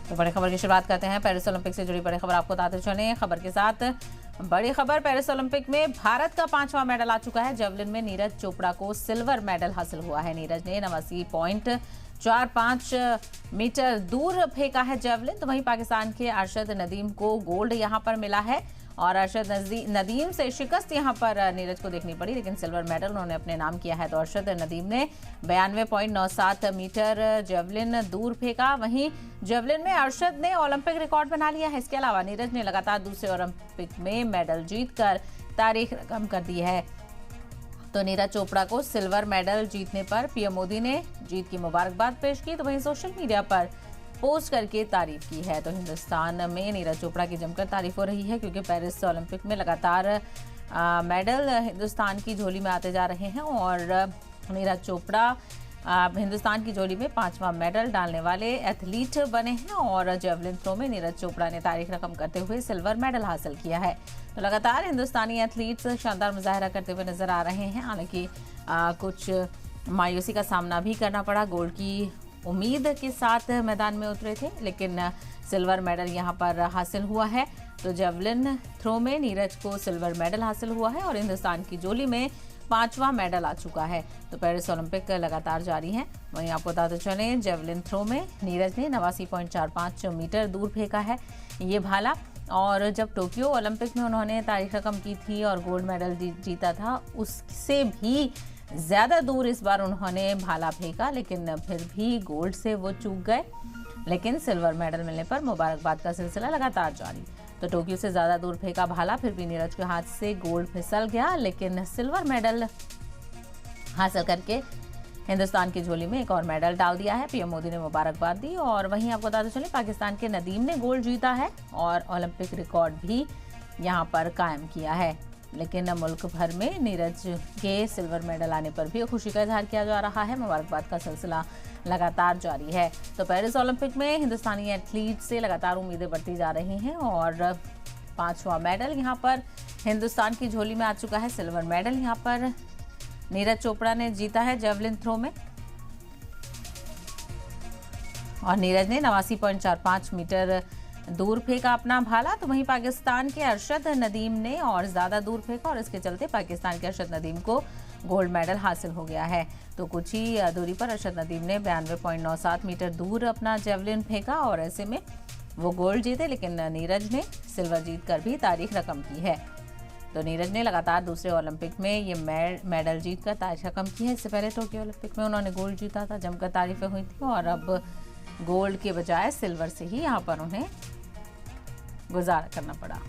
तो बड़ी खबर की शुरुआत करते हैं पेरिस ओलंपिक से जुड़ी बड़ी खबर आपको बताते चले। खबर के साथ बड़ी खबर, पेरिस ओलंपिक में भारत का 5वां मेडल आ चुका है। जेवलिन में नीरज चोपड़ा को सिल्वर मेडल हासिल हुआ है। नीरज ने 89.45 मीटर दूर फेंका है जेवलिन। तो वहीं पाकिस्तान के अरशद नदीम को गोल्ड यहां पर मिला है और अरशद नदीम से शिकस्त यहां पर नीरज को देखनी पड़ी, लेकिन सिल्वर मेडल उन्होंने अपने नाम किया है। तो अरशद नदीम ने 92.97 मीटर जेवलिन दूर फेंका। वहीं जेवलिन में अरशद ने ओलंपिक रिकॉर्ड बना लिया है। इसके अलावा नीरज ने लगातार दूसरे ओलंपिक में मेडल जीतकर तारीख रकम कर दी है। तो नीरज चोपड़ा को सिल्वर मेडल जीतने पर पीएम मोदी ने जीत की मुबारकबाद पेश की। तो वहीं सोशल मीडिया पर पोस्ट करके तारीफ की है। तो हिंदुस्तान में नीरज चोपड़ा की जमकर तारीफ हो रही है, क्योंकि पेरिस ओलंपिक में लगातार मेडल हिंदुस्तान की झोली में आते जा रहे हैं और नीरज चोपड़ा हिंदुस्तान की झोली में 5वां मेडल डालने वाले एथलीट बने हैं। और जेवलिन थ्रो में नीरज चोपड़ा ने तारीख रकम करते हुए सिल्वर मेडल हासिल किया है। तो लगातार हिंदुस्तानी एथलीट्स शानदार मुजाहरा करते हुए नजर आ रहे हैं। हालांकि कुछ मायूसी का सामना भी करना पड़ा। गोल्ड की उम्मीद के साथ मैदान में उतरे थे, लेकिन सिल्वर मेडल यहां पर हासिल हुआ है। तो जेवलिन थ्रो में नीरज को सिल्वर मेडल हासिल हुआ है और हिंदुस्तान की झोली में 5वां मेडल आ चुका है। तो पेरिस ओलंपिक लगातार जारी है। वहीं आपको बताते चले, जेवलिन थ्रो में नीरज ने 89.45 मीटर दूर फेंका है ये भाला। और जब टोक्यो ओलंपिक में उन्होंने तारीख रकम की थी और गोल्ड मेडल जीता था, उससे भी ज्यादा दूर इस बार उन्होंने भाला फेंका, लेकिन फिर भी गोल्ड से वो चूक गए। लेकिन सिल्वर मेडल मिलने पर मुबारकबाद का सिलसिला लगातार जारी। तो टोक्यो से ज्यादा दूर फेंका भाला, फिर भी नीरज के हाथ से गोल्ड फिसल गया, लेकिन सिल्वर मेडल हासिल करके हिंदुस्तान की झोली में एक और मेडल डाल दिया है। पीएम मोदी ने मुबारकबाद दी। और वहीं आपको बताते चले, पाकिस्तान के नदीम ने गोल्ड जीता है और ओलंपिक रिकॉर्ड भी यहां पर कायम किया है। लेकिन मुल्क भर में नीरज के सिल्वर मेडल आने पर भी खुशी का इजहार किया जा रहा है। मुबारकबाद का सिलसिला लगातार जारी है। तो पेरिस ओलंपिक में हिंदुस्तानी एथलीट से लगातार उम्मीदें बढ़ती जा रही हैं और 5वां मेडल यहां पर हिंदुस्तान की झोली में आ चुका है। सिल्वर मेडल यहां पर नीरज चोपड़ा ने जीता है जेवलिन थ्रो में और नीरज ने 89.45 मीटर दूर फेंका अपना भाला। तो वहीं पाकिस्तान के अरशद नदीम ने और ज्यादा दूर फेंका और इसके चलते पाकिस्तान के अरशद नदीम को गोल्ड मेडल हासिल हो गया है। तो कुछ ही दूरी पर अरशद नदीम ने 92.97 मीटर दूर अपना जेवलिन फेंका और ऐसे में वो गोल्ड जीते, लेकिन नीरज ने सिल्वर जीतकर भी तारीख रकम की है। तो नीरज ने लगातार दूसरे ओलंपिक में ये मेडल जीतकर तारीख रकम की है। इससे पहले टोक्यो ओलंपिक में उन्होंने गोल्ड जीता था, जमकर तारीफें हुई थी और अब गोल्ड के बजाय सिल्वर से ही यहाँ पर उन्हें गुजारा करना पड़ा।